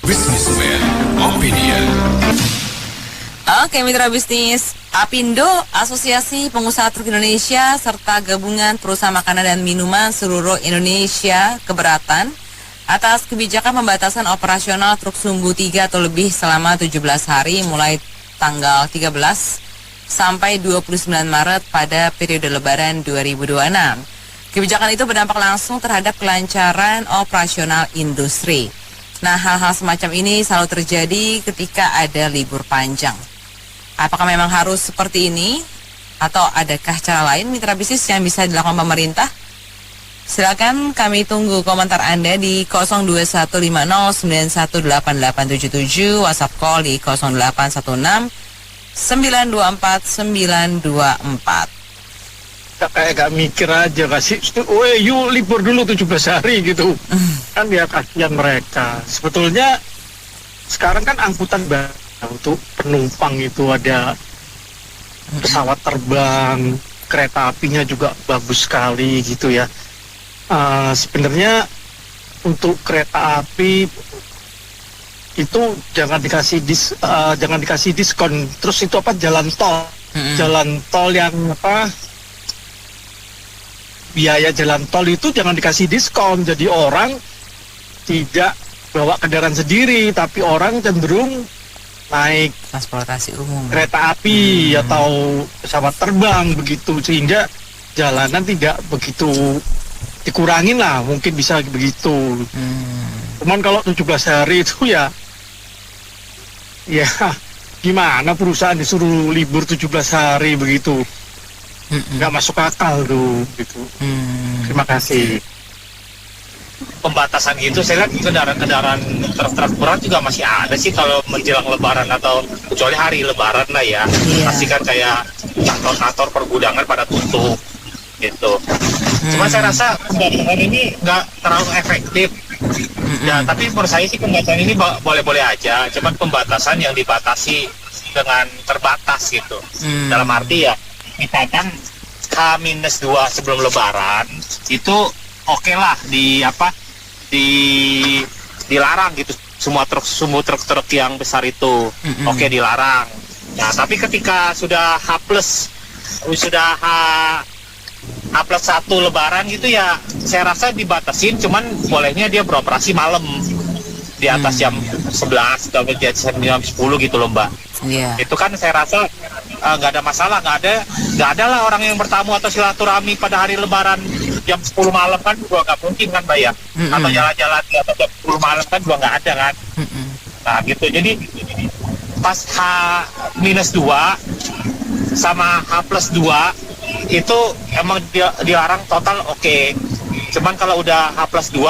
Businessman Opinion. Oke, mitra bisnis, Apindo, Asosiasi Pengusaha Truk Indonesia, serta Gabungan Perusahaan Makanan dan Minuman seluruh Indonesia keberatan atas kebijakan pembatasan operasional truk sumbu 3 atau lebih selama 17 hari mulai tanggal 13 sampai 29 Maret pada periode Lebaran 2026. Kebijakan itu berdampak langsung terhadap kelancaran operasional industri. Nah, hal-hal semacam ini selalu terjadi ketika ada libur panjang. Apakah memang harus seperti ini? Atau adakah cara lain mitra bisnis yang bisa dilakukan pemerintah? Silakan kami tunggu komentar Anda di 02150918877, WhatsApp call di 0816 924 924. Kayak gak mikir aja kasih, yuk libur dulu 17 hari gitu. Kan ya kasihan mereka. Sebetulnya sekarang kan angkutan untuk penumpang itu ada pesawat terbang, kereta apinya juga bagus sekali gitu ya. Sebenarnya untuk kereta api itu jangan dikasih diskon. Terus itu apa, jalan tol yang apa, biaya jalan tol itu jangan dikasih diskon. Jadi orang tidak bawa kendaraan sendiri, tapi orang cenderung naik transportasi umum, kereta api atau pesawat terbang begitu, sehingga jalanan tidak begitu dikurangin lah, mungkin bisa begitu. Cuman kalau 17 hari itu ya gimana perusahaan disuruh libur 17 hari begitu, nggak masuk akal tuh gitu. Terima kasih. Pembatasan gitu saya lihat kendaraan truk berat juga masih ada sih kalau menjelang lebaran, atau kecuali hari lebaran lah ya. Pasti kan kayak kantor-kantor pergudangan pada tutup gitu. Cuma saya rasa pembatasan ini nggak terlalu efektif. Ya, tapi menurut saya sih pembatasan ini boleh-boleh aja. Cuman pembatasan yang dibatasi dengan terbatas gitu. Dalam arti ya, misalkan H-2 sebelum lebaran itu oke lah dilarang gitu, semua truk yang besar itu oke dilarang. Nah, tapi ketika sudah H+1 lebaran gitu ya, saya rasa dibatasin, cuman bolehnya dia beroperasi malam di atas jam 11 atau jam 10 gitu loh, Mbak. Itu kan saya rasa nggak ada masalah, nggak ada lah orang yang bertamu atau silaturahmi pada hari lebaran jam 10 malam kan juga nggak mungkin kan, Mbak ya. Atau jalan-jalan di atas jam 10 malam kan juga nggak ada kan. Nah gitu, jadi pas H-2 sama H+2 itu emang dilarang total oke. Cuman kalau udah H+2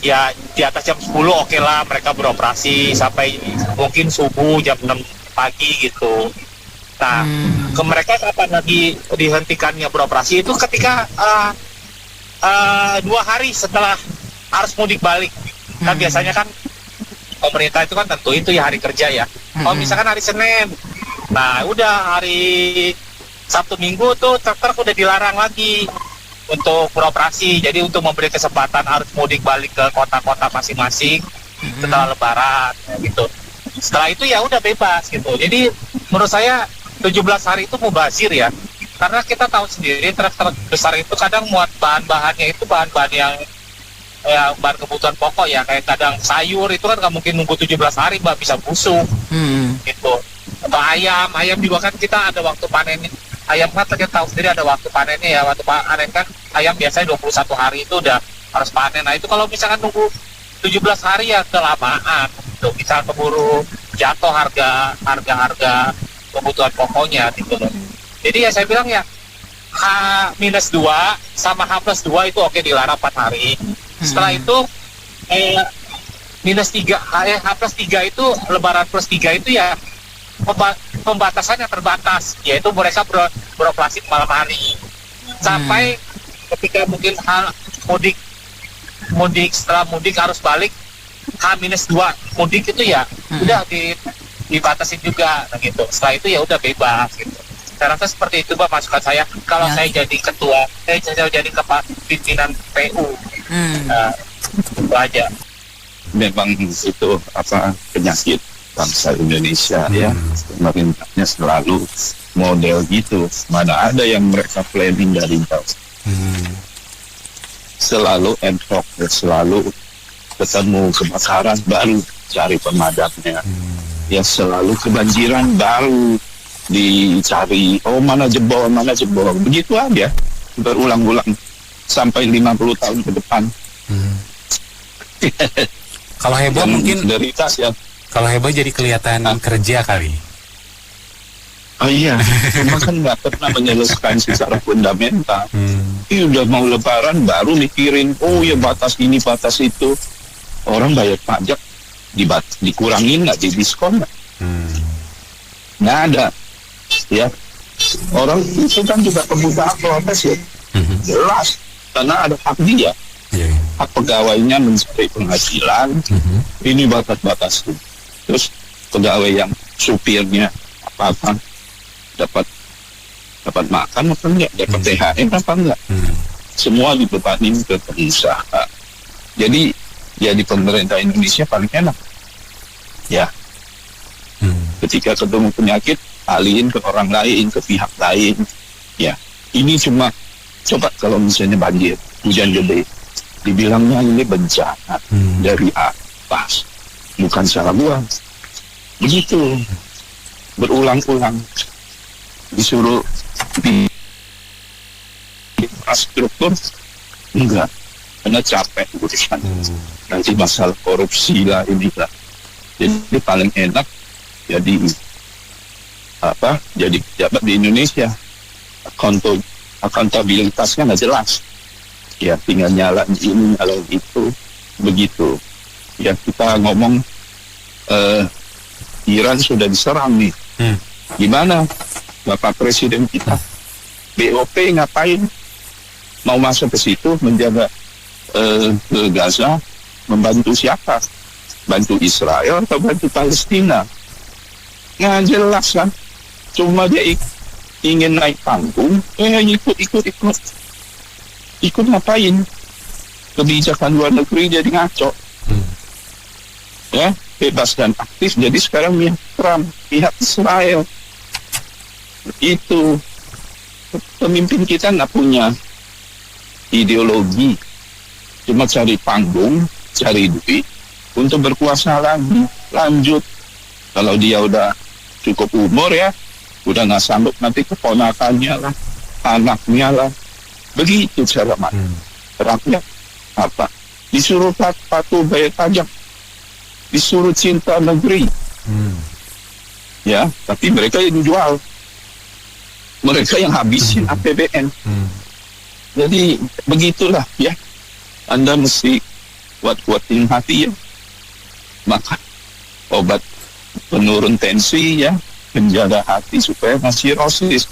ya di atas jam 10 oke lah mereka beroperasi sampai mungkin subuh jam 6 pagi gitu. Nah, ke mereka kapan lagi dihentikannya beroperasi itu ketika 2 hari setelah arus mudik balik. Kan biasanya kan pemerintah itu kan tentu itu ya hari kerja ya. Kalau misalkan hari Senin, nah udah hari Sabtu Minggu tuh truk udah dilarang lagi untuk beroperasi. Jadi untuk memberi kesempatan arus mudik balik ke kota-kota masing-masing setelah lebaran gitu. Setelah itu ya udah bebas gitu. Jadi menurut saya 17 hari itu mubazir ya. Karena kita tahu sendiri truk-truk besar itu kadang muat bahan-bahannya itu bahan-bahan yang bahan kebutuhan pokok ya, kayak kadang sayur itu kan nggak mungkin nunggu 17 hari Mbak, bisa busuk gitu. Atau ayam juga kan kita ada waktu panen. Ayam kan kita tahu sendiri ada waktu panennya ya. Waktu panen kan ayam biasanya 21 hari itu udah harus panen. Nah itu kalau misalkan nunggu 17 hari ya kelamaan gitu. Bisa keburu jatuh harga kebutuhan pokoknya gitu loh. Jadi ya saya bilang ya H-2 sama H+2 itu oke dilarang 4 hari. Setelah itu H+3 itu lebaran +3 itu ya pembatasannya terbatas, yaitu mereka beroperasi malam hari sampai ketika mungkin mudik setelah mudik harus balik H-2 mudik itu ya udah dibatasin juga gitu. Setelah itu ya udah bebas gitu. Saya rasa seperti itu Mbak masukan saya kalau saya jadi ketua, saya jadi pimpinan PU. Itu aja. memang itu penyakit bangsa Indonesia ya. Pemerintahnya selalu model gitu. Mana ada yang mereka planning dari jauh. Selalu ad hoc, selalu ketemu kebakaran baru cari pemadamnya. Ya selalu kebanjiran baru dicari, mana jebol. Begitu aja berulang-ulang sampai 50 tahun ke depan. Kalau heboh mungkin derita ya. Kalau heboh jadi kelihatan kerja kali. Oh iya, cuma kan nggak pernah menyelesaikan secara fundamental. Udah mau lebaran baru mikirin, batas ini, batas itu. Orang bayar pajak dikurangin nggak, didiskon nggak? Nggak ada. Ya, orang itu kan juga kebutuhan protes ya. Jelas, karena ada hak dia. Hak pegawainya mencari penghasilan. Ini batas-batas itu. Terus pegawai yang supirnya apa-apa dapat makan apa enggak, dapat THR apa enggak, semua dibebanin ke pengusaha. Jadi di pemerintah Indonesia paling enak ya, ketika ketemu penyakit alihin ke orang lain, ke pihak lain ya. Ini cuma coba kalau misalnya banjir, hujan gede, dibilangnya ini bencana dari atas, bukan salah gua. Begitu berulang-ulang disuruh di infrastruktur enggak, karena capek urusan. Nanti masalah korupsi lah inilah. Jadi paling enak jadi pejabat di Indonesia, akuntabilitasnya nggak jelas ya, tinggal nyala ini nyala itu begitu ya. Kita ngomong Iran sudah diserang nih, gimana Bapak Presiden kita? BOP ngapain? Mau masuk ke situ menjaga ke Gaza, membantu siapa? Bantu Israel atau bantu Palestina? Nggak jelas kan? Cuma dia ingin naik panggung, ikut ngapain? Kebijakan luar negeri jadi ngaco. Ya, bebas dan aktif. Jadi sekarang pihak Israel. Itu pemimpin kita nggak punya ideologi, cuma cari panggung, cari duit untuk berkuasa lagi. Lanjut, kalau dia udah cukup umur ya, udah nggak sanggup, nanti keponakannya lah, anaknya lah. Begitu cara rakyat disuruh patuh bayar pajak, disuruh cinta negeri ya, tapi mereka yang jual, mereka yang habisin APBN. Jadi begitulah ya, Anda mesti kuat-kuatin hati ya, makan obat penurun tensi ya, menjaga hati supaya masih rosis.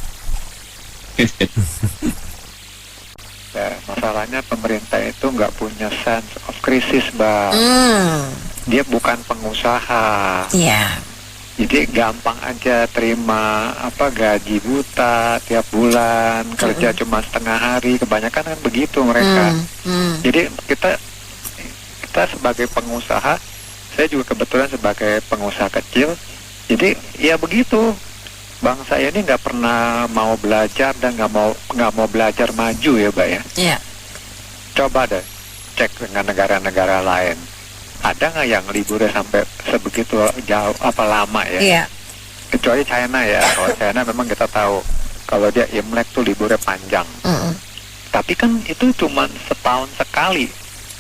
Masalahnya pemerintah itu nggak punya sense of crisis, Mbak. Dia bukan pengusaha. Jadi gampang aja terima gaji buta tiap bulan, kerja cuma setengah hari, kebanyakan kan begitu mereka. Jadi kita sebagai pengusaha, saya juga kebetulan sebagai pengusaha kecil, jadi ya begitu, bangsa ini nggak pernah mau belajar dan nggak mau belajar maju ya, Mbak ya. Coba deh cek dengan negara-negara lain. Ada nggak yang liburnya sampai sebegitu jauh lama ya? Kecuali China ya. Kalau China memang kita tahu kalau dia Imlek tuh liburnya panjang. Tapi kan itu cuma setahun sekali.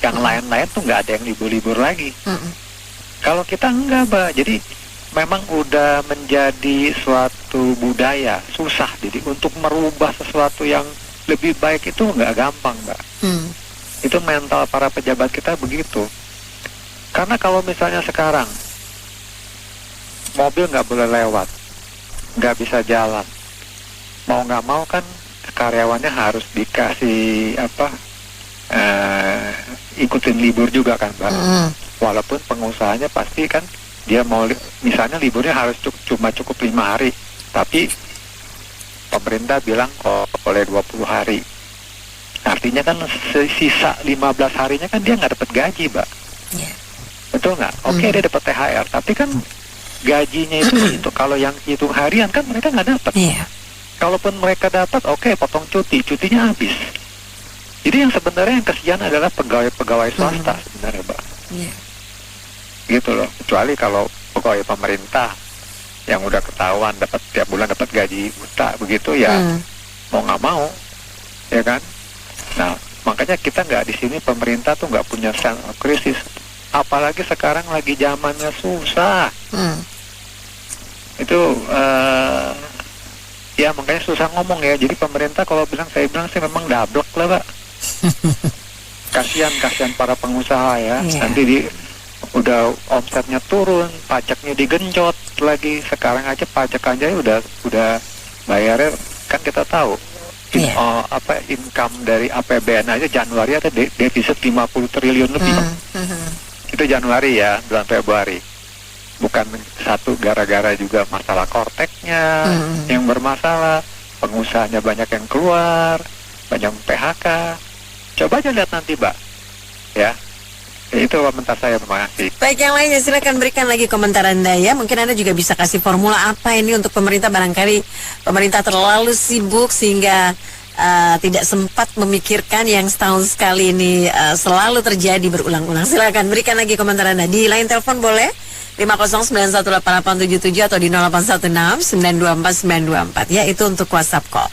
Yang lain-lain tuh nggak ada yang libur-libur lagi. Kalau kita enggak, Mbak. Jadi memang udah menjadi suatu budaya, susah. Jadi untuk merubah sesuatu yang lebih baik itu nggak gampang, Mbak. Itu mental para pejabat kita begitu. Karena kalau misalnya sekarang mobil nggak boleh lewat, nggak bisa jalan, mau nggak mau kan karyawannya harus dikasih ikutin libur juga kan, Mbak. Walaupun pengusahanya pasti kan dia mau misalnya liburnya harus cuma cukup 5 hari, tapi pemerintah bilang boleh 20 hari. Artinya kan sisa 15 harinya kan dia nggak dapat gaji, Mbak. betul nggak? Oke, dia dapat THR, tapi kan gajinya itu kalau yang hitung harian kan mereka nggak dapat. Kalaupun mereka dapat, oke, potong cutinya habis. Jadi yang sebenarnya yang kesian adalah pegawai swasta sebenarnya, Mbak. Gitu loh. Kecuali kalau pegawai pemerintah yang udah ketahuan dapat tiap bulan dapat gaji buta begitu ya, mau nggak mau, ya kan? Nah, makanya kita nggak di sini, pemerintah tuh nggak punya sense of crisis. Apalagi sekarang lagi zamannya susah. Itu ya makanya susah ngomong ya. Jadi pemerintah kalau saya bilang sih memang dablek lah, Pak. Kasihan para pengusaha ya. Nanti udah omsetnya turun, pajaknya digenjot lagi. Sekarang aja pajak aja udah bayarnya kan kita tahu. Income dari APBN aja Januari ada defisit 50 triliun lebih. Itu Januari ya, bulan Februari. Bukan satu gara-gara juga masalah korteknya yang bermasalah, pengusahanya banyak yang keluar, banyak PHK. Coba aja lihat nanti, Mbak. Ya. Itu komentar saya, terima kasih. Baik, yang lainnya silakan berikan lagi komentar Anda ya. Mungkin Anda juga bisa kasih formula apa ini untuk pemerintah. Barangkali pemerintah terlalu sibuk sehingga tidak sempat memikirkan yang setahun sekali ini selalu terjadi berulang-ulang. Silakan berikan lagi komentar Anda. Di line telepon boleh 509188877 atau di 0816924924 ya, itu untuk WhatsApp call.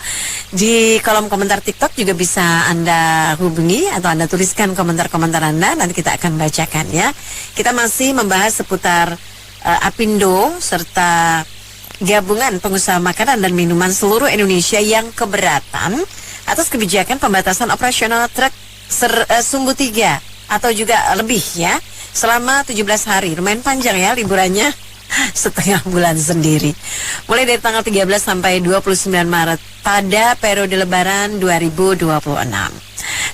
Di kolom komentar TikTok juga bisa Anda hubungi atau Anda tuliskan komentar-komentar Anda, nanti kita akan bacakan ya. Kita masih membahas seputar Apindo serta Gabungan Pengusaha Makanan dan Minuman seluruh Indonesia yang keberatan atas kebijakan pembatasan operasional truk sumbu 3 atau juga lebih ya, selama 17 hari. Lumayan panjang ya liburannya, setengah bulan sendiri. Mulai dari tanggal 13 sampai 29 Maret pada periode Lebaran 2026.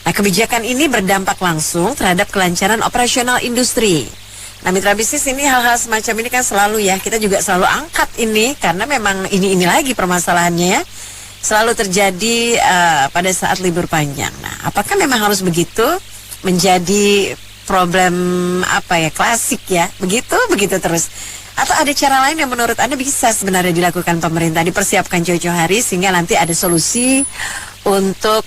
Nah, kebijakan ini berdampak langsung terhadap kelancaran operasional industri. Nah, mitra bisnis, ini hal-hal semacam ini kan selalu ya, kita juga selalu angkat ini karena memang ini lagi permasalahannya ya. Selalu terjadi pada saat libur panjang. Nah, apakah memang harus begitu menjadi problem klasik ya, begitu terus, atau ada cara lain yang menurut Anda bisa sebenarnya dilakukan pemerintah, dipersiapkan jauh-jauh hari sehingga nanti ada solusi untuk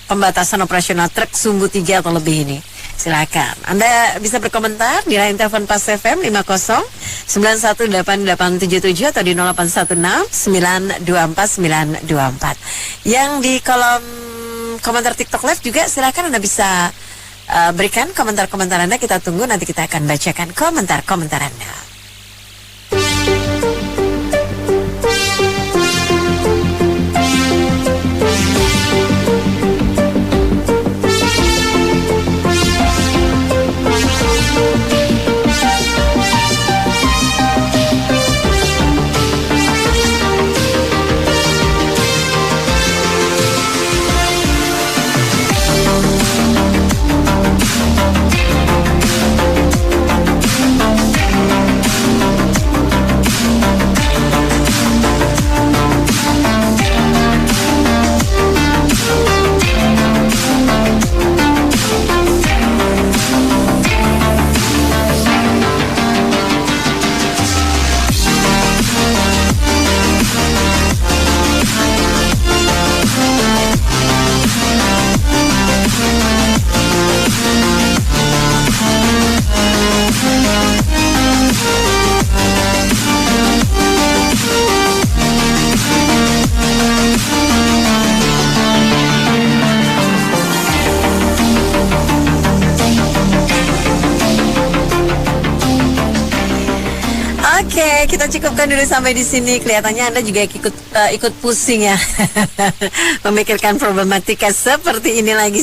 pembatasan operasional truk sumbu 3 atau lebih ini? Silakan Anda bisa berkomentar di line telepon Pas FM 509188877 atau di 0816924924. Yang di kolom komentar TikTok Live juga silakan Anda bisa berikan komentar-komentar Anda. Kita tunggu, nanti kita akan bacakan komentar-komentar Anda. Oke, kita cukupkan dulu sampai di sini. Kelihatannya Anda juga ikut pusing ya, memikirkan problematika seperti ini lagi.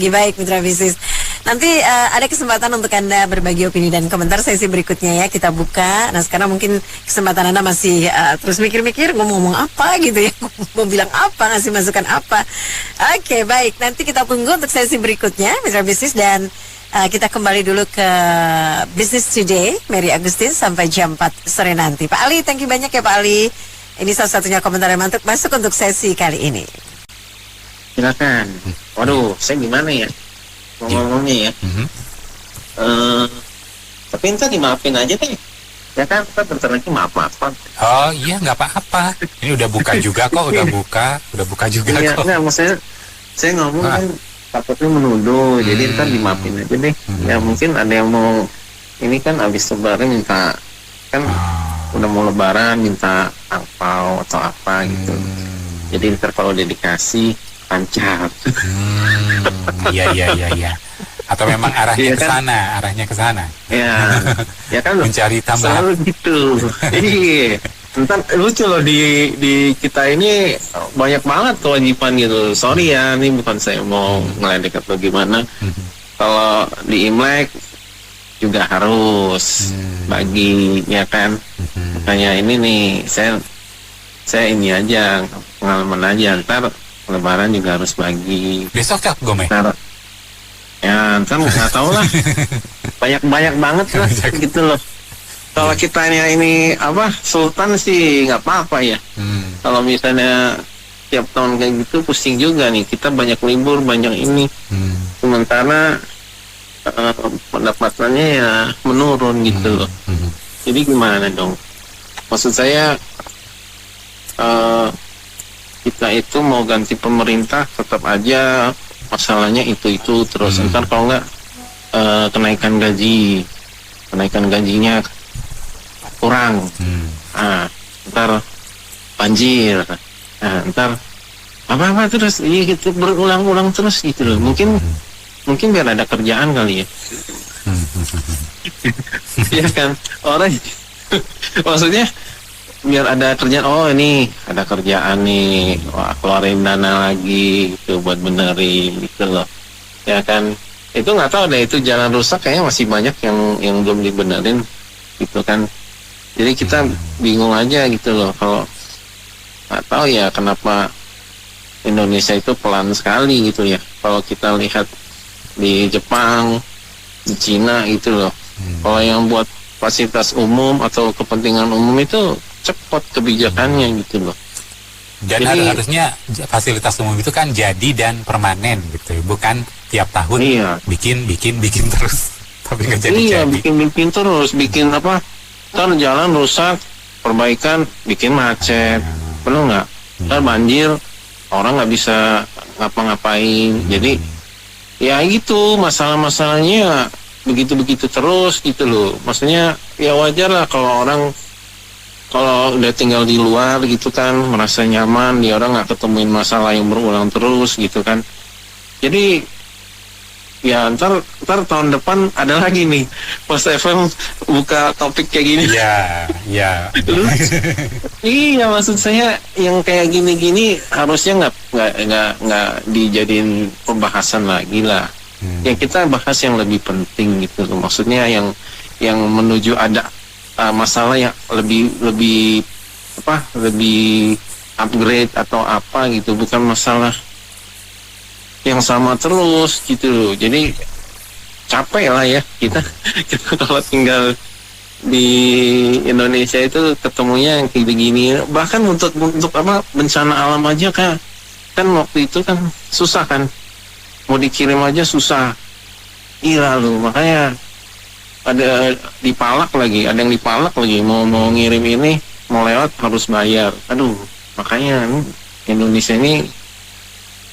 Baik, mitra bisnis. Nanti ada kesempatan untuk Anda berbagi opini dan komentar sesi berikutnya ya. Kita buka. Nah, sekarang mungkin kesempatan Anda masih terus mikir-mikir ngomong apa gitu ya, mau bilang apa, ngasih masukan apa. Oke, baik. Nanti kita tunggu untuk sesi berikutnya, mitra bisnis, dan kita kembali dulu ke Business Today, Mary Agustin, sampai jam 4 sore nanti. Pak Ali, thank you banyak ya Pak Ali. Ini salah satunya komentar yang mantap masuk untuk sesi kali ini. Silakan. Waduh, saya gimana ya ngomongnya ya. Tapi ntar dimaafin aja deh. Ya kan, kita bentar lagi maaf-maafan. Oh iya, nggak apa-apa. Ini udah buka juga kok, udah buka juga Iya, kok. nggak, maksudnya saya ngomong kan takutnya menuduh, jadi ntar dimaafin aja deh. Ya mungkin ada yang mau, ini kan abis lebaran minta, kan udah mau lebaran minta angpau atau apa gitu. Jadi ntar kalau udah dikasih, lancar. Iya. Atau memang arahnya Iya ke kan? sana, Ya kan mencari tambahan. selalu gitu. Iya. Ntar lucu loh di kita ini banyak banget kewajiban gitu. Sorry ya, ini bukan saya mau ngeledek atau gimana. Kalau di Imlek juga harus bagi, ya kan. Makanya ini nih saya ini aja pengalaman aja. Ntar Lebaran juga harus bagi. Besok Cak Gome. Ya, ntar nggak tahu lah. Banyak banget lah gitu loh. Kalau kita ini apa Sultan sih nggak apa-apa ya. Kalau misalnya tiap tahun kayak gitu pusing juga nih. Kita banyak libur, banyak ini. Sementara pendapatannya ya menurun gitu loh. Jadi gimana dong? Maksud saya kita itu mau ganti pemerintah tetap aja masalahnya itu terus. Ntar kalau nggak kenaikan gajinya kurang, ntar banjir, ntar apa terus, iya gitu berulang-ulang terus gitu loh. Mungkin biar ada kerjaan kali ya. Iya kan, orang maksudnya biar ada kerjaan. Oh ini ada kerjaan nih, wah keluarin dana lagi gitu buat benerin gitu loh, ya kan. Itu nggak tahu deh, itu jalan rusak kayaknya masih banyak yang belum dibenerin gitu kan. Jadi kita bingung aja gitu loh. Kalau nggak tahu ya kenapa Indonesia itu pelan sekali gitu ya. Kalau kita lihat di Jepang, di Cina gitu loh. Kalau yang buat fasilitas umum atau kepentingan umum itu cepat kebijakannya gitu loh. Dan harusnya fasilitas umum itu kan jadi dan permanen gitu, bukan tiap tahun bikin terus tapi nggak jadi. Iya, bikin terus, bikin apa? Ntar jalan rusak, perbaikan, bikin macet, penuh nggak? Ntar banjir, orang nggak bisa ngapa-ngapain. Jadi ya gitu, masalah-masalahnya begitu terus gitu loh. Maksudnya ya wajar lah kalau orang kalau udah tinggal di luar gitu kan merasa nyaman, dia orang nggak ketemuin masalah yang berulang terus gitu kan. Jadi ya ntar tahun depan ada lagi nih Post FM buka topik kayak gini. Iya. Iya, maksud saya yang kayak gini harusnya nggak dijadiin pembahasan lagi lah. Ya kita bahas yang lebih penting gitu loh. Maksudnya yang menuju ada masalah yang lebih upgrade atau apa gitu, bukan masalah yang sama terus gitu loh. Jadi capek lah ya kita kalau tinggal di Indonesia itu ketemunya yang kayak begini. Bahkan untuk apa bencana alam aja kan waktu itu kan susah kan, mau dikirim aja susah. Iya loh, makanya ada dipalak lagi, ada yang dipalak lagi, mau ngirim ini mau lewat harus bayar. Aduh, makanya Indonesia ini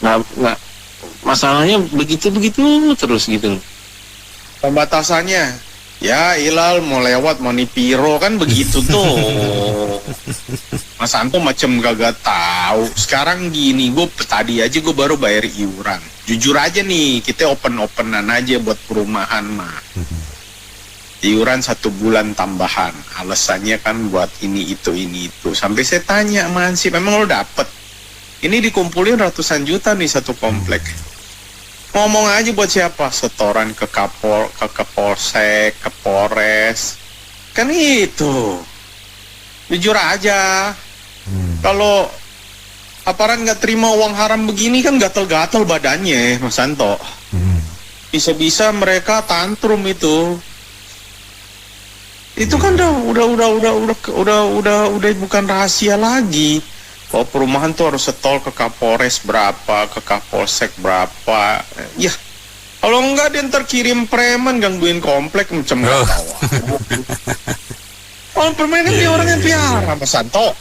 nggak masalahnya begitu terus gitu. Pembatasannya ya Ilal mau lewat mau nipiro kan begitu tuh. Mas Anto macam gak tahu. Sekarang gini, tadi aja gue baru bayar iuran. Jujur aja nih, kita openan aja buat perumahan mah. Iuran 1 bulan tambahan, alasannya kan buat ini itu. Sampai saya tanya sama Ansip, memang lo dapet? Ini dikumpulin ratusan juta nih satu komplek. Ngomong aja buat siapa? Setoran ke Kapolsek, ke Polres. Kan itu. Jujur aja. Kalau aparat nggak terima uang haram begini kan gatel-gatel badannya, Mas Santo. Bisa-bisa mereka tantrum itu. Itu kan udah bukan rahasia lagi. Kalau perumahan tuh harus setol ke Kapolres berapa, ke Kapolsek berapa. Ya, Kalau enggak dia ntar kirim preman gangguin komplek macam nggak tahu. Kalau preman kan dia orang yang piara, Mas Santo.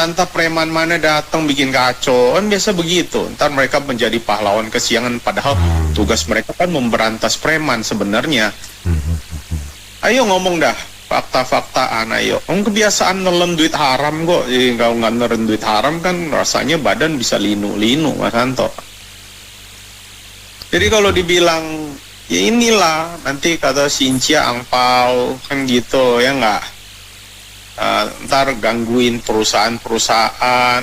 Ntar preman mana datang bikin kacau, kan biasa begitu. Ntar mereka menjadi pahlawan kesiangan, padahal tugas mereka kan memberantas preman sebenarnya. Ayo ngomong dah, fakta-faktaan ayo. Kebiasaan nelen duit haram kok. Jadi kalau nggak nelen duit haram kan rasanya badan bisa linu-linu, Mas Santo. Jadi kalau dibilang ya inilah nanti kata Sincia angpau kan gitu ya nggak. Ntar gangguin perusahaan-perusahaan,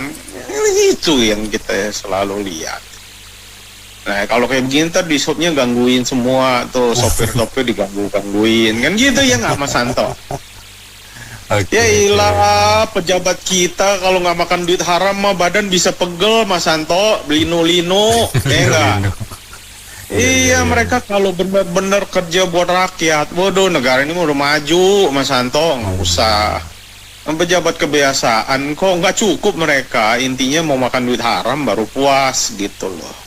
itu yang kita selalu lihat. Nah kalau kayak begini ntar di shopnya gangguin semua tuh, sopir-sopir digangguin kan gitu ya nggak Mas Santo? Ya ilah, pejabat kita kalau nggak makan duit haram mah badan bisa pegel Mas Santo, linu-linu, ya enggak? Iya, mereka kalau benar-benar kerja buat rakyat, waduh negara ini udah maju Mas Santo, nggak usah. Pejabat kebiasaan kok nggak cukup mereka, intinya mau makan duit haram baru puas gitu loh.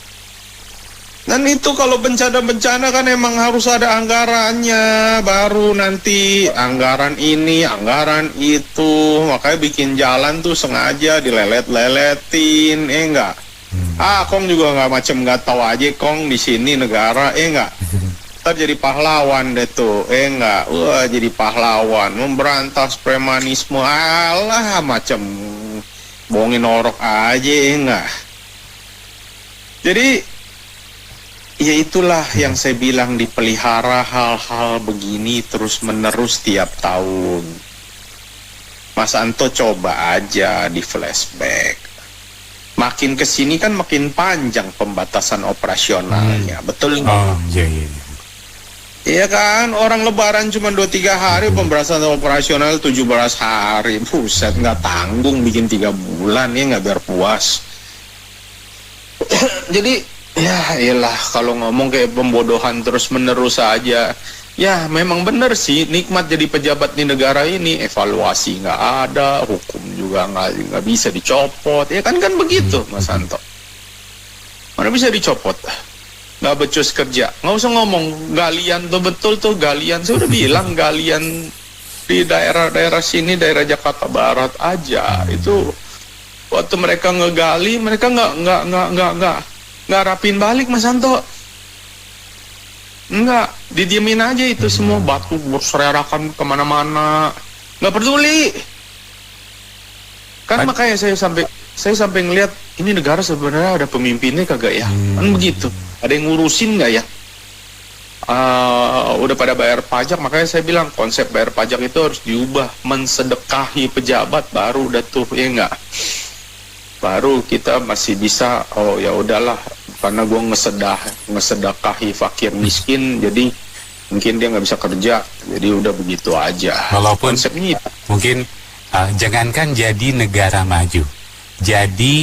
Dan itu kalau bencana-bencana kan emang harus ada anggarannya, baru nanti anggaran ini, anggaran itu, makanya bikin jalan tuh sengaja dilelet-leletin, enggak? Kong juga nggak tahu aja Kong di sini negara, enggak? Ntar jadi pahlawan deh tuh, enggak? Wah jadi pahlawan, memberantas premanisme, alah macam bohongin orok aja, enggak? Jadi ya itulah yang saya bilang, dipelihara hal-hal begini terus menerus tiap tahun. Mas Anto coba aja di flashback. Makin kesini kan makin panjang pembatasan operasionalnya, betul nggak? Oh iya. Iya kan, orang lebaran cuma 2-3 hari, pembatasan operasional 17 hari. Buset, nggak tanggung bikin 3 bulan ya nggak biar puas. Jadi ya iyalah, kalau ngomong kayak pembodohan terus menerus aja. Ya memang benar sih, nikmat jadi pejabat di negara ini, evaluasi nggak ada, hukum juga nggak bisa dicopot, ya kan begitu Mas Santo. Mana bisa dicopot? Nggak becus kerja, nggak usah ngomong galian tuh, betul tuh galian, saya udah bilang galian di daerah-daerah sini, daerah Jakarta Barat aja, itu waktu mereka ngegali, mereka nggak rapin balik Mas Santo. Enggak, didiemin aja itu semua, batu berserakan kemana-mana, nggak peduli. Kan makanya saya sampai ngelihat ini negara sebenarnya ada pemimpinnya kagak ya? Kan begitu. Ada yang ngurusin nggak ya? Udah pada bayar pajak, makanya saya bilang konsep bayar pajak itu harus diubah, mensedekahi pejabat baru udah tuh, ya enggak? Baru kita masih bisa, oh ya udahlah, karena gue ngesedekahi fakir miskin, jadi mungkin dia nggak bisa kerja, jadi udah begitu aja. Walaupun konsepnya mungkin jangankan jadi negara maju, jadi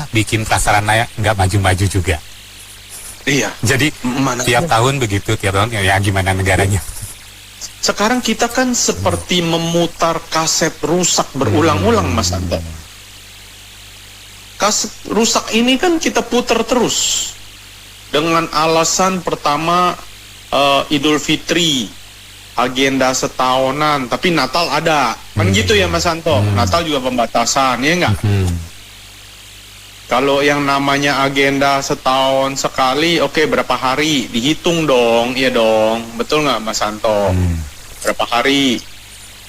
bikin prasarana nggak maju-maju juga. Iya. Jadi tiap tahun begitu, tiap tahun ya gimana negaranya? Sekarang kita kan seperti memutar kaset rusak berulang-ulang Mas Anto. Kaset rusak ini kan kita putar terus dengan alasan pertama Idul Fitri, agenda setahunan, tapi Natal ada, kan gitu ya Mas Anto. Natal juga pembatasan, ya enggak? Kalau yang namanya agenda setahun sekali, oke, berapa hari? Dihitung dong, iya dong, betul nggak Mas Santo? Berapa hari?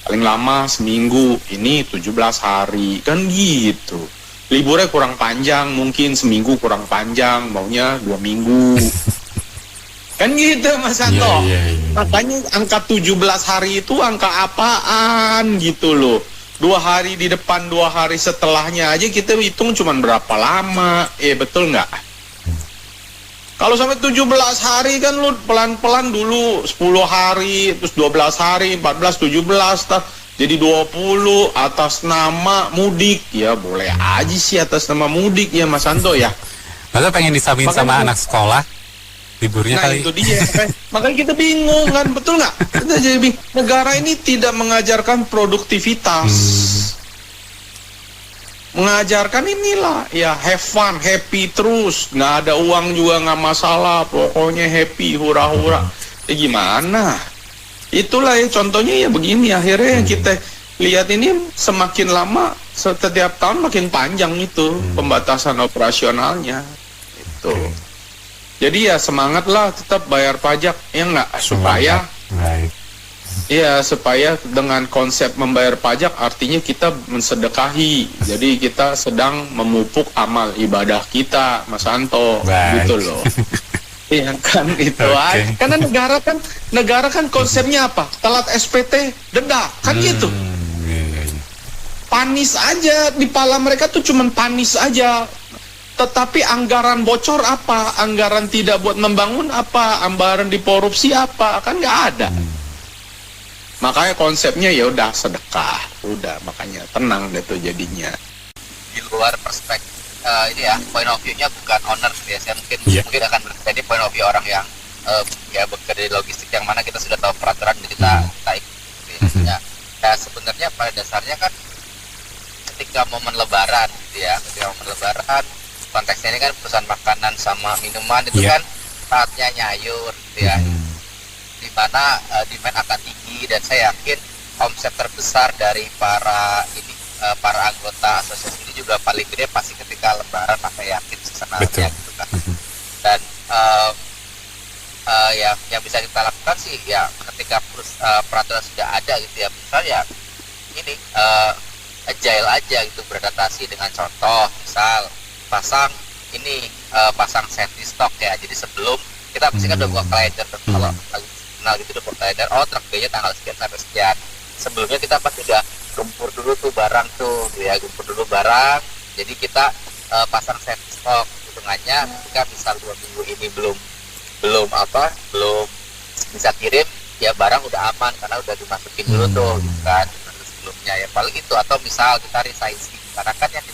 Paling lama seminggu, ini 17 hari, kan gitu. Liburnya kurang panjang, mungkin seminggu kurang panjang, maunya 2 minggu. Kan gitu Mas Santo. Makanya angka 17 hari itu angka apaan gitu loh. 2 hari di depan, 2 hari setelahnya aja kita hitung cuman berapa lama, betul nggak? Kalau sampai 17 hari kan lu pelan-pelan dulu 10 hari, terus 12 hari, 14, 17, jadi 20 atas nama mudik, ya boleh aja sih atas nama mudik ya Mas Santo ya. Masa pengen disamain sama anak sekolah? Liburnya kali. Itu dia, makanya kita bingung kan, betul nggak? Kita jadi bingung. Negara ini tidak mengajarkan produktivitas. mengajarkan inilah ya, have fun, happy terus, nggak ada uang juga nggak masalah, pokoknya happy, hura-hura. Gimana? Itulah ya contohnya ya begini, akhirnya yang kita lihat ini semakin lama setiap tahun makin panjang itu pembatasan operasionalnya itu. Jadi ya semangatlah tetap bayar pajak ya nggak, supaya iya, supaya dengan konsep membayar pajak artinya kita mensedekahi. Jadi kita sedang memupuk amal ibadah kita, Mas Anto, gitu loh. Iya kan, itu aja. Karena negara kan konsepnya apa? Telat SPT, denda, kan gitu. Panis aja, di pala mereka tuh cuman panis aja. Tetapi anggaran bocor apa? Anggaran tidak buat membangun apa? Anggaran dikorupsi apa? Kan nggak ada. Makanya konsepnya ya udah sedekah, udah, makanya tenang deh tuh jadinya. Di luar perspektif ini ya, point of view-nya bukan owner ya, saya mungkin akan berarti point of view orang yang ya bekerja di logistik yang mana kita sudah tahu peraturan kita ikut. Ya, sebenarnya pada dasarnya kan ketika momen Lebaran gitu ya, konteksnya ini kan perusahaan makanan sama minuman itu kan saatnya nyayur gitu ya. Di mana demand akan tinggi, dan saya yakin omset terbesar dari para anggota asosiasi ini juga paling gede pasti ketika Lebaran, maka yakin sesenarnya gitu kan. Dan yang bisa kita lakukan sih ya ketika peraturan sudah ada gitu ya, misalnya ini agile aja gitu, beradaptasi dengan contoh misal pasang safety stock ya. Jadi sebelum kita pasti kan udah buka kalender, kalau gitu udah buka kalender, truk B-nya tanggal sekian sampai sekian. Sebelumnya kita pasti udah gempur dulu tuh barang tuh ya, jadi kita pasang safety stock. Hitungannya ketika misal 2 minggu ini belum bisa kirim ya, barang udah aman karena udah dimasukin dulu tuh gitu kan sebelumnya ya, paling itu. Atau misal kita resizing, karena kan yang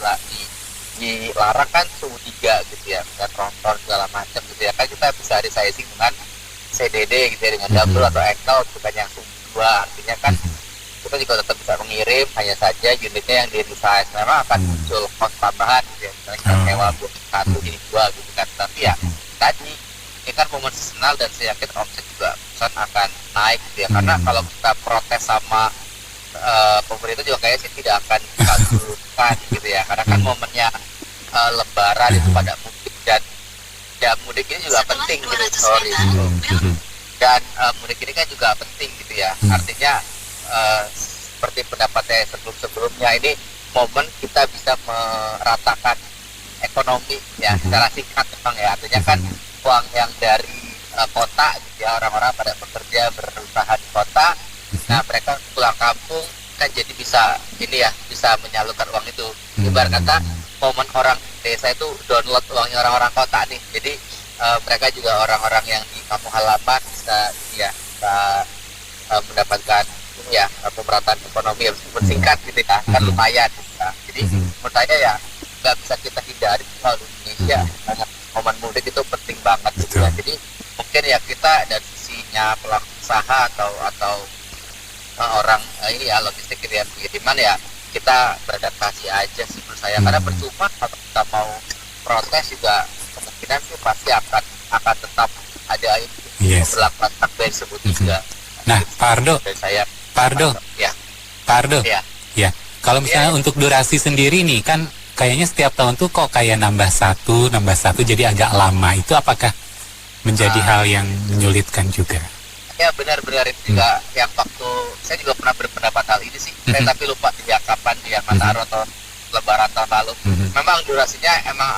dilarang kan suhu 3 gitu ya, dan tronton segala macam gitu ya, kan kita bisa resizing dengan CDD gitu ya, dengan double atau XL bukan yang suhu 2. Artinya kan kita juga tetap bisa mengirim, hanya saja unitnya yang di resize. Memang akan muncul cost tambahan gitu ya, misalnya kita sewa buat 1 ini 2 gitu kan, tapi ya tadi ini kan momen seasonal, dan saya yakin omset juga akan naik gitu ya. Karena kalau kita protes sama pemerintah juga kayaknya sih tidak akan dikabulkan gitu ya, karena kan momennya Lebaran itu pada mudik, dan ya mudik ini juga penting gitu, dan mudik ini kan juga penting gitu ya. Artinya seperti pendapatnya sebelumnya, ini momen kita bisa meratakan ekonomi ya secara singkat memang ya. Artinya kan uang yang dari kota gitu ya, orang-orang pada bekerja berusaha di kota, nah mereka pulang kampung kan jadi bisa ini ya, bisa menyalurkan uang itu. Ibarat kata momen orang desa itu download uangnya orang-orang kota nih, jadi mereka juga orang-orang yang di kampung halaman bisa mendapatkan ya pemerataan ekonomi yang singkat gitu ya, kan lumayan gitu ya. Jadi menurut saya ya nggak bisa kita hindari kalau di Indonesia momen mudik itu penting banget gitu ya. Jadi mungkin ya kita dari sisinya pelaku usaha atau orang ini ya logistik gitu ya, pengiriman ya, kita beradaptasi aja sih menurut saya. Karena percuma kalau kita mau protes juga kemungkinan sih pasti akan tetap ada berlakukan takbir sebut juga. Nah, Pak Ardo, kalau misalnya untuk durasi sendiri nih, kan kayaknya setiap tahun tuh kok kayak nambah satu, jadi agak lama. Itu apakah menjadi hal yang menyulitkan juga? Ya benar-benar itu juga yang waktu saya juga pernah berpendapat hal ini sih, saya tapi lupa dia kapan, dia Nataru atau Lebaran tahun lalu. Memang durasinya emang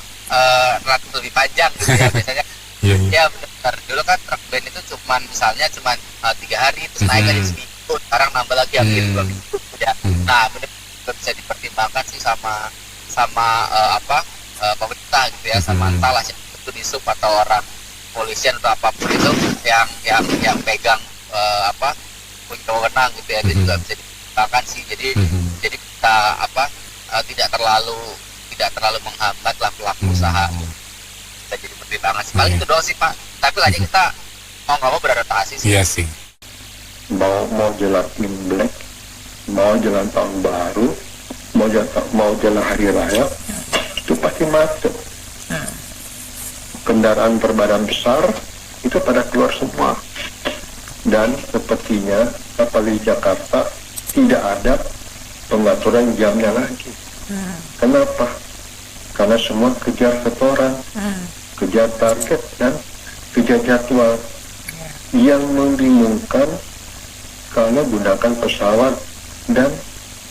relatif lebih panjang gitu ya biasanya. Ya benar, dulu kan truk band itu cuman 3 hari terus naik aja seminggu, sekarang nambah lagi hampir 2 minggu ya. Nah benar bisa dipertimbangkan sih sama pemerintah gitu ya, sama entahlah itu di sub atau orang polisian atau apapun itu yang pegang punya wewenang gitu ya, itu juga bisa dipertimbangkan sih. Jadi kita tidak terlalu menghambat lah pelaku usaha. Kita jadi pertimbangan sih, paling itu doang sih Pak. Tapi lagi kita mau nggak mau beradaptasi sih. Iya sih. Mau jelang Imlek, mau jelang tahun baru, mau jalan hari raya itu pasti macet. Kendaraan berbadan besar itu pada keluar semua, dan sepertinya apalagi Jakarta tidak ada pengaturan jamnya lagi. Kenapa? Karena semua kejar setoran, kejar target, dan kejar jadwal. Yang membingungkan karena gunakan pesawat dan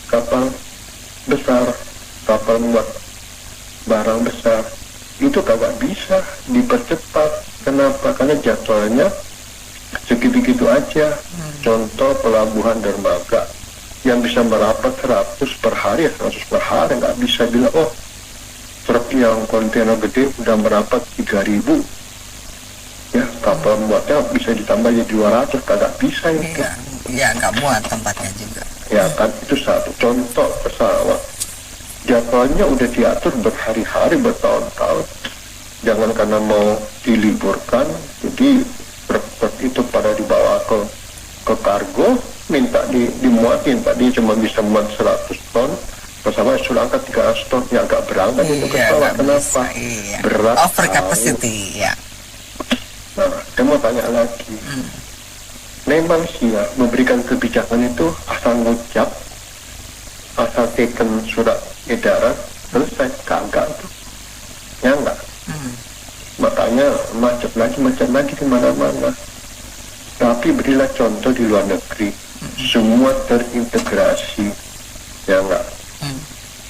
kapal besar, kapal muat barang besar, itu kagak bisa dipercepat. Kenapa? Karena jadwalnya segitu-gitu aja. Contoh pelabuhan dermaga yang bisa merapat 100 per hari, 100 per hari, nggak bisa bilang, oh truk yang kontainer gede udah merapat 3.000, ya kapal muatnya bisa ditambah jadi 200, kagak bisa itu. Iya, nggak muat tempatnya juga. Ya kan, itu satu contoh pesawat. Jadwalnya udah diatur berhari-hari, bertahun-tahun. Jangan karena mau diliburkan, jadi truk itu pada dibawa ke kargo, minta dimuatin. Tadi cuma bisa muat 100 ton, pesawat sudah angkat 300 ton, ya agak berangkat itu pesawat. Kenapa? Berat. Over capacity, ya. Nah, saya mau tanya lagi. Memang sih ya, memberikan kebijakan itu asal ngucap, asal teken surat edaran, selesai, kagak tuh. Ya enggak? Makanya macet lagi di mana-mana. Tapi berilah contoh di luar negeri, semua terintegrasi, ya enggak?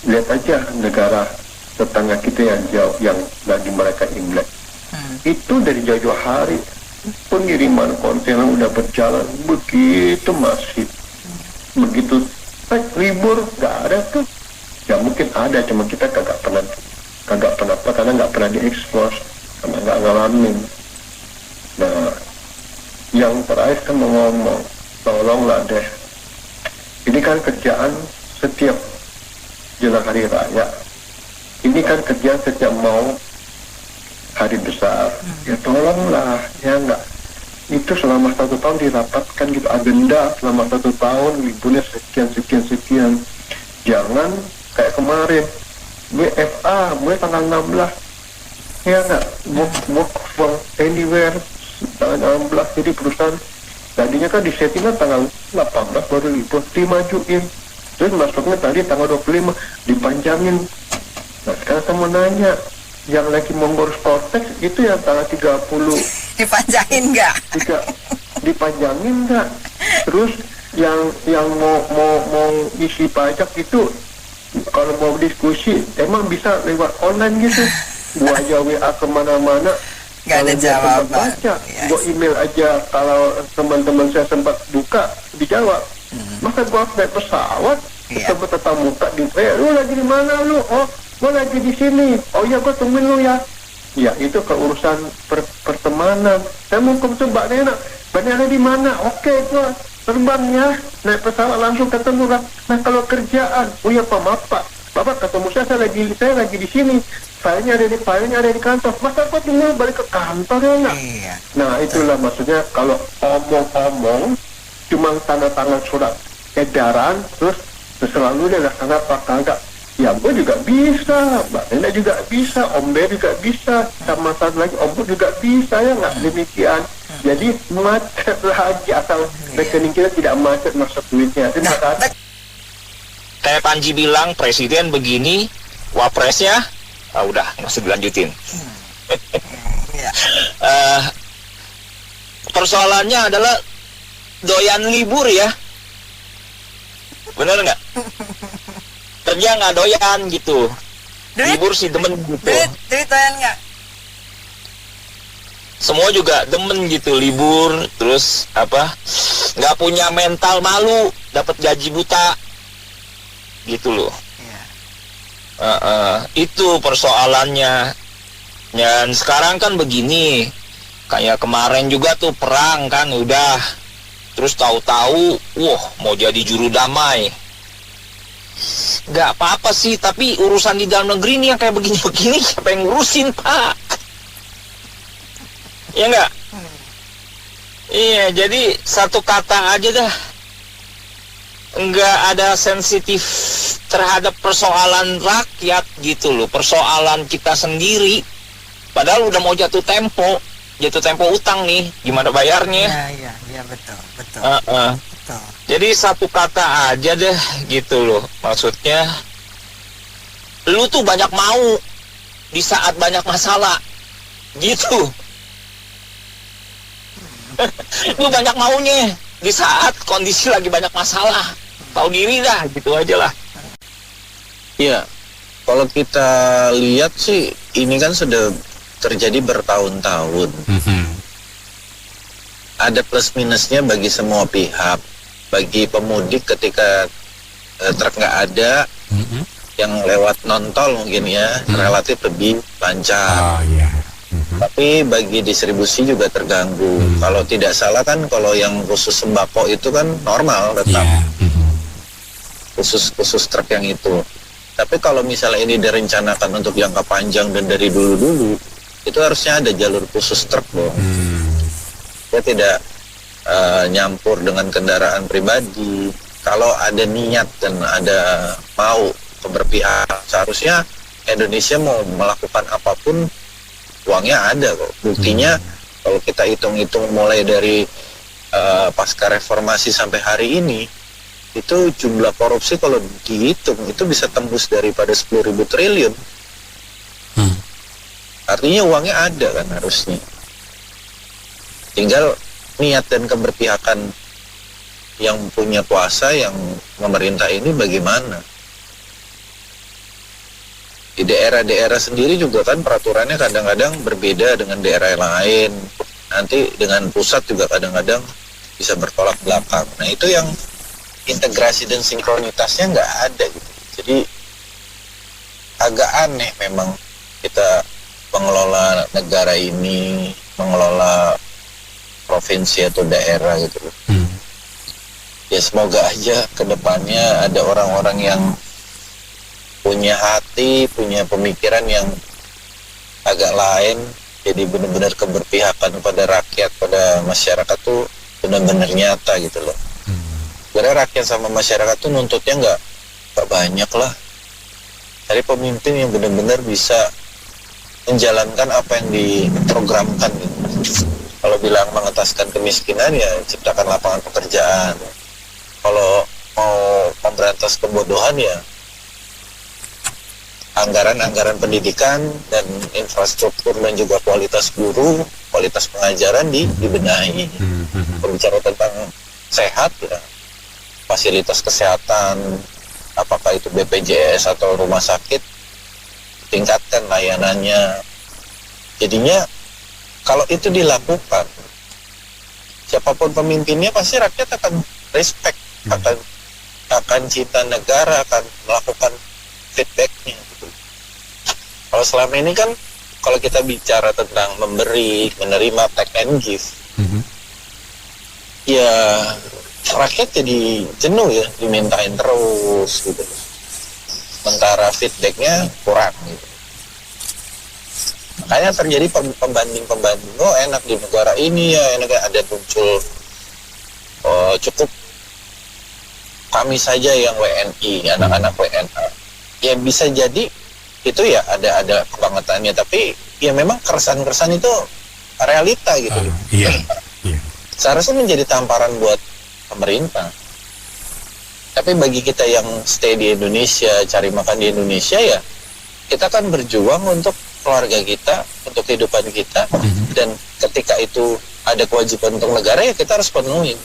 Lihat aja negara tetangga kita yang jauh, yang lagi mereka Imlek, itu dari jauh-jauh hari pengiriman kontainer udah berjalan begitu masif, begitu libur nggak ada tuh. Ya mungkin ada, cuma kita kagak pernah apa, karena nggak pernah diekspos, karena nggak ngalamin. Nah, yang terakhir saya mau ngomong, tolonglah deh, ini kan kerjaan setiap jelang hari raya, ini kan kerjaan setiap mau hari besar, ya tolonglah, ya enggak, itu selama 1 tahun dirapatkan gitu, agenda selama 1 tahun, liburnya sekian, jangan kayak kemarin WFA mulai tanggal 16, ya enggak, work from anywhere tanggal 16, jadi perusahaan tadinya kan disettingkan tanggal 18 baru libur, dimajuin, terus masuknya tadi tanggal 25 dipanjangin. Nah sekarang saya mau nanya, yang lagi mau ngurus Portex itu yang tanggal 30 dipanjangin nggak? Dipanjangin nggak? Terus yang mau isi pajak itu kalau mau diskusi emang bisa lewat online gitu? Gua aja WA kemana-mana nggak ada jawaban. Gua email aja kalau teman-teman saya sempat buka dijawab. Masa gua harus naik pesawat ketemu tetap muka di lu lagi di mana lu? Oh gue lagi di sini. Oh iya, gue tungguin lu ya. Ya itu keurusan pertemanan. Saya mau ke Mbak Nena. Mbak Nena di mana? Oke, gue terbang ya. Naik pesawat langsung ketemu kan. Nah kalau kerjaan, oh iya Pak, maaf Pak. Bapak ketemu saya lagi di sini. Filenya ada di kantor. Masa gue tinggal balik ke kantor ya enggak? Nah itulah maksudnya, kalau omong-omong cuma tanda tangan surat edaran, terus selalu dia laksana apa kagak. Ya gue juga bisa, Mbak Nena juga bisa, Om Ber juga bisa, sama satu lagi Om Bu juga bisa, ya nggak demikian. Jadi macet lagi, asal rekening kita tidak macet masuk duitnya. Terima kasih. Kayak Panji bilang, presiden begini, wapresnya, udah nggak usah dilanjutin. Persoalannya adalah doyan libur ya, bener nggak? Kerja nggak doyan gitu, libur sih demen gitu. Duit doyan nggak? Semua juga demen gitu libur, terus apa? Nggak punya mental malu, dapat gaji buta, gitu loh. Itu persoalannya. Dan sekarang kan begini, kayak kemarin juga tuh perang kan udah, terus tahu-tahu, mau jadi juru damai. Gak apa-apa sih, tapi urusan di dalam negeri nih yang kayak begini-begini siapa yang ngurusin, Pak? Ya enggak? Iya, jadi satu kata aja dah. Enggak ada sensitif terhadap persoalan rakyat gitu loh, persoalan kita sendiri. Padahal udah mau jatuh tempo utang nih, gimana bayarnya? Iya betul. Betul. Jadi satu kata aja deh gitu loh, maksudnya lu tuh banyak mau di saat banyak masalah gitu. Lu banyak maunya di saat kondisi lagi banyak masalah. Tahu diri dah, gitu aja lah. Ya, kalau kita lihat sih ini kan sudah terjadi bertahun-tahun. Ada plus minusnya bagi semua pihak. Bagi pemudik ketika truk nggak ada, yang lewat non-tol mungkin ya relatif lebih lancar. Tapi bagi distribusi juga terganggu. Kalau tidak salah kan kalau yang khusus sembako itu kan normal tetap. Khusus truk yang itu. Tapi kalau misalnya ini direncanakan untuk jangka panjang dan dari dulu-dulu, itu harusnya ada jalur khusus truk loh. Dia tidak nyampur dengan kendaraan pribadi. Kalau ada niat dan ada mau keberpihakan, seharusnya Indonesia mau melakukan apapun, uangnya ada kok. Buktinya kalau kita hitung-hitung mulai dari pasca reformasi sampai hari ini, itu jumlah korupsi kalau dihitung itu bisa tembus daripada 10.000 triliun. Artinya uangnya ada kan harusnya. Tinggal niat dan keberpihakan yang punya kuasa, yang pemerintah ini bagaimana. Di daerah-daerah sendiri juga kan peraturannya kadang-kadang berbeda dengan daerah lain. Nanti dengan pusat juga kadang-kadang bisa bertolak belakang. Nah itu yang integrasi dan sinkronitasnya nggak ada gitu. Jadi agak aneh memang kita mengelola negara ini, mengelola provinsi atau daerah gitu. Ya semoga aja ke depannya ada orang-orang yang punya hati, punya pemikiran yang agak lain, jadi benar-benar keberpihakan pada rakyat, pada masyarakat tuh benar-benar nyata gitu loh. Karena rakyat sama masyarakat tuh nuntutnya nggak banyak lah. Cari pemimpin yang benar-benar bisa menjalankan apa yang diprogramkan gitu. Kalau bilang mengentaskan kemiskinan ya ciptakan lapangan pekerjaan. Kalau mau memberantas kebodohan ya anggaran-anggaran pendidikan dan infrastruktur dan juga kualitas guru, kualitas pengajaran dibenahi. Berbicara tentang sehat ya, fasilitas kesehatan, apakah itu BPJS atau rumah sakit, tingkatkan layanannya. Jadinya kalau itu dilakukan, siapapun pemimpinnya pasti rakyat akan respect, akan cinta negara, akan melakukan feedbacknya. Kalau selama ini kan kalau kita bicara tentang memberi, menerima, take and give, ya rakyat jadi jenuh ya, dimintain terus gitu. Sementara feedbacknya kurang gitu. Makanya terjadi pembanding-pembanding, oh enak di negara ini ya, enak ada muncul cukup kami saja yang WNI, anak-anak WNA. Ya bisa jadi itu ya ada kebangetannya, tapi ya memang keresahan-keresahan itu realita gitu. Seharusnya menjadi tamparan buat pemerintah. Tapi bagi kita yang stay di Indonesia, cari makan di Indonesia ya, kita kan berjuang untuk keluarga kita, untuk kehidupan kita, dan ketika itu ada kewajiban untuk negara ya kita harus penuhi.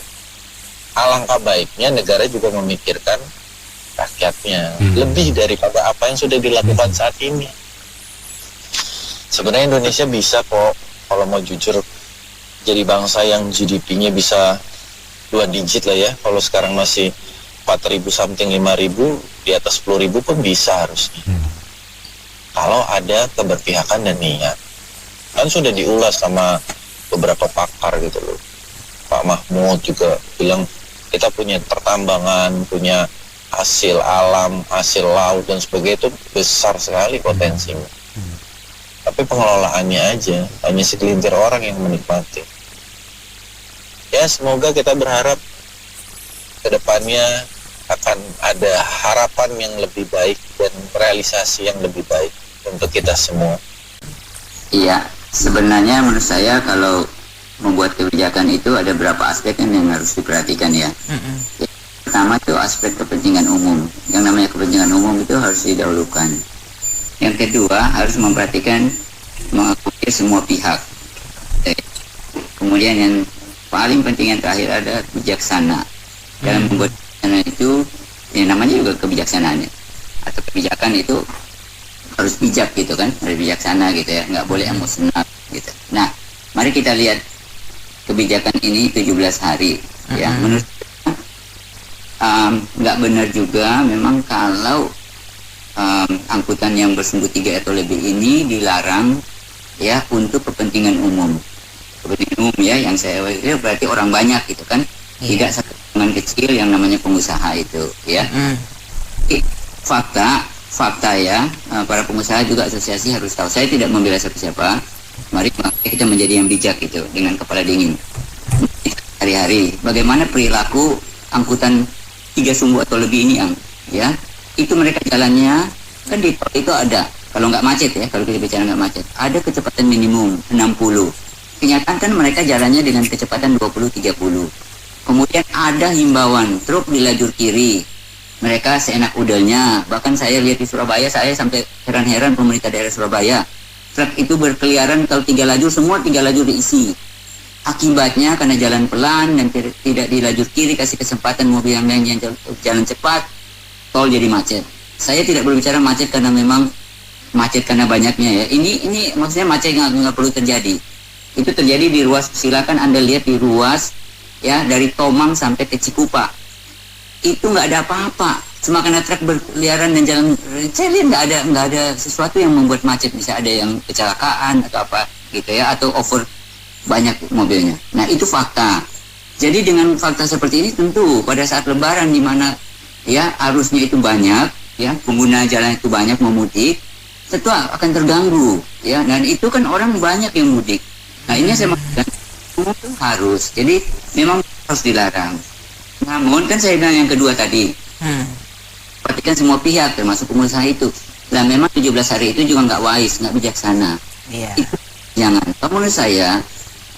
Alangkah baiknya negara juga memikirkan rakyatnya lebih daripada apa yang sudah dilakukan saat ini. Sebenarnya Indonesia bisa kok kalau mau jujur jadi bangsa yang GDP-nya bisa 2 digit lah ya. Kalau sekarang masih 4.000 something, 5.000, di atas 10.000 pun bisa harusnya. Kalau ada keberpihakan dan niat. Kan sudah diulas sama beberapa pakar gitu loh. Pak Mahmud juga bilang kita punya pertambangan, punya hasil alam, hasil laut dan sebagainya itu besar sekali potensinya. Tapi pengelolaannya aja, hanya segelintir orang yang menikmati. Ya semoga kita berharap ke depannya akan ada harapan yang lebih baik dan realisasi yang lebih baik untuk kita semua. Iya, sebenarnya menurut saya kalau membuat kebijakan itu ada beberapa aspek yang harus diperhatikan ya. Pertama itu aspek kepentingan umum. Yang namanya kepentingan umum itu harus didahulukan. Yang kedua harus memperhatikan mengakomodir semua pihak. Kemudian yang paling penting yang terakhir ada bijaksana. Dalam membuat kebijakan itu, yang namanya juga kebijaksanaan atau kebijakan itu harus bijak gitu kan, harus bijaksana gitu ya, nggak boleh emosional gitu. Nah, mari kita lihat kebijakan ini 17 hari ya. Menurut nggak benar juga memang kalau angkutan yang bersumbu 3 atau lebih ini dilarang ya untuk kepentingan umum. Kepentingan umum ya, yang saya berarti orang banyak gitu kan, tidak satu dengan kecil yang namanya pengusaha itu ya. Fakta ya, para pengusaha juga asosiasi harus tahu. Saya tidak membela siapa-siapa. Mari kita menjadi yang bijak gitu dengan kepala dingin. Hari-hari bagaimana perilaku angkutan 3 sumbu atau lebih ini ya. Itu mereka jalannya kan di tol itu ada, kalau nggak macet ya, kalau kita bicara nggak macet, ada kecepatan minimum 60. Kenyataan kan mereka jalannya dengan kecepatan 20-30. Kemudian ada himbauan truk di lajur kiri, mereka seenak udelnya. Bahkan saya lihat di Surabaya, saya sampai heran-heran pemerintah daerah Surabaya, truk itu berkeliaran kalau 3 lajur, semua 3 lajur diisi. Akibatnya karena jalan pelan dan tidak di lajur kiri, kasih kesempatan mobil yang lain yang jalan cepat, tol jadi macet. Saya tidak berbicara macet karena memang macet karena banyaknya ya. Ini maksudnya macet nggak perlu terjadi. Itu terjadi di ruas, silakan Anda lihat di ruas ya, dari Tomang sampai ke Cikupa. Itu nggak ada apa-apa, cuma karena truk berkeliaran dan jalan. Saya lihat nggak ada sesuatu yang membuat macet, bisa ada yang kecelakaan atau apa gitu ya, atau over banyak mobilnya. Nah itu fakta. Jadi dengan fakta seperti ini tentu pada saat Lebaran di mana ya arusnya itu banyak ya, pengguna jalan itu banyak memudik, tentu akan terganggu ya, dan itu kan orang banyak yang mudik. Nah ini saya maksudkan itu harus, jadi memang harus dilarang. Namun kan saya bilang yang kedua tadi, perhatikan semua pihak termasuk pengusaha itu. Nah memang 17 hari itu juga nggak wise, nggak bijaksana. Itu jangan. Kalau menurut saya,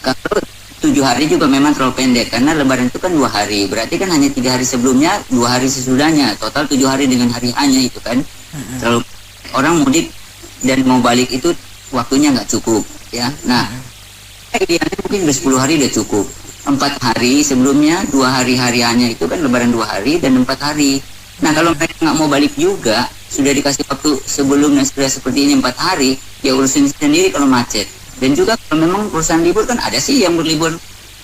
kalau 7 hari juga memang terlalu pendek, karena Lebaran itu kan 2 hari, berarti kan hanya 3 hari sebelumnya, 2 hari sesudahnya, total 7 hari dengan hari hanya itu kan. Terlalu orang mudik dan mau balik itu waktunya nggak cukup ya. Nah idealnya mungkin udah 10 hari udah cukup. 4 hari sebelumnya, 2 hari hariannya itu kan Lebaran 2 hari dan 4 hari. Nah kalau mereka nggak mau balik juga, sudah dikasih waktu sebelumnya sudah seperti ini 4 hari, ya urusin sendiri kalau macet. Dan juga kalau memang perusahaan libur kan ada sih yang berlibur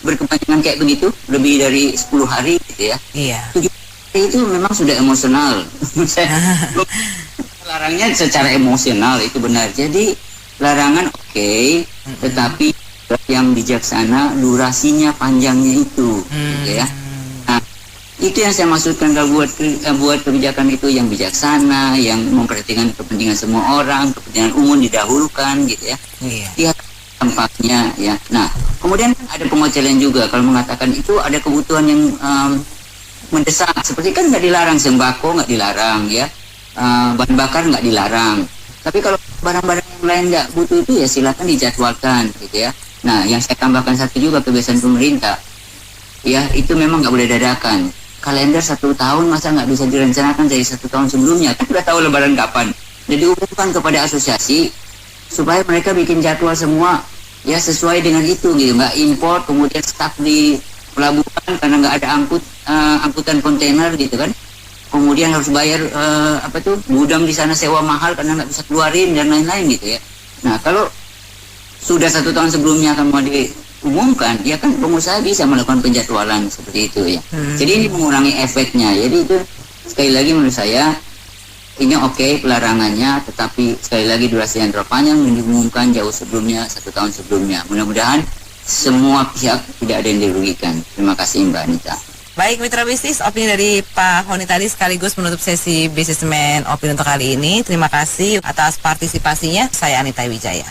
berkepanjangan kayak begitu, lebih dari 10 hari gitu ya. Iya. 7 hari itu memang sudah emosional. Larangnya secara emosional itu benar. Jadi larangan oke, tetapi yang bijaksana, durasinya panjangnya itu gitu ya. Nah itu yang saya maksudkan kalau buat kebijakan itu yang bijaksana, yang memperhatikan kepentingan semua orang, kepentingan umum didahulukan gitu ya. Lihat dampaknya ya. Nah kemudian ada pengocelan juga kalau mengatakan itu ada kebutuhan yang mendesak, seperti kan nggak dilarang sembako, nggak dilarang ya, bahan bakar nggak dilarang, tapi kalau barang-barang yang lain nggak butuh itu ya silakan dijadwalkan gitu ya. Nah yang saya tambahkan satu juga kebiasaan pemerintah ya, itu memang nggak boleh dadakan. Kalender 1 tahun masa nggak bisa direncanakan dari 1 tahun sebelumnya, kan udah tahu Lebaran kapan. Jadi umumkan kepada asosiasi supaya mereka bikin jadwal semua ya sesuai dengan itu gitu, nggak impor kemudian stuck di pelabuhan karena nggak ada angkutan kontainer gitu kan. Kemudian harus bayar gudang di sana sewa mahal karena nggak bisa keluarin dan lain-lain gitu ya. Nah kalau sudah 1 tahun sebelumnya akan mau diumumkan, ya kan pengusaha bisa melakukan penjadwalan seperti itu ya. Jadi ini mengurangi efeknya. Jadi itu sekali lagi menurut saya ini oke pelarangannya, tetapi sekali lagi durasi yang terlalu panjang dan diumumkan jauh sebelumnya, 1 tahun sebelumnya. Mudah-mudahan semua pihak tidak ada yang dirugikan. Terima kasih Mbak Anita. Baik mitra bisnis, opini dari Pak Honi tadi sekaligus menutup sesi Businessman Opini untuk kali ini. Terima kasih atas partisipasinya. Saya Anita Wijaya.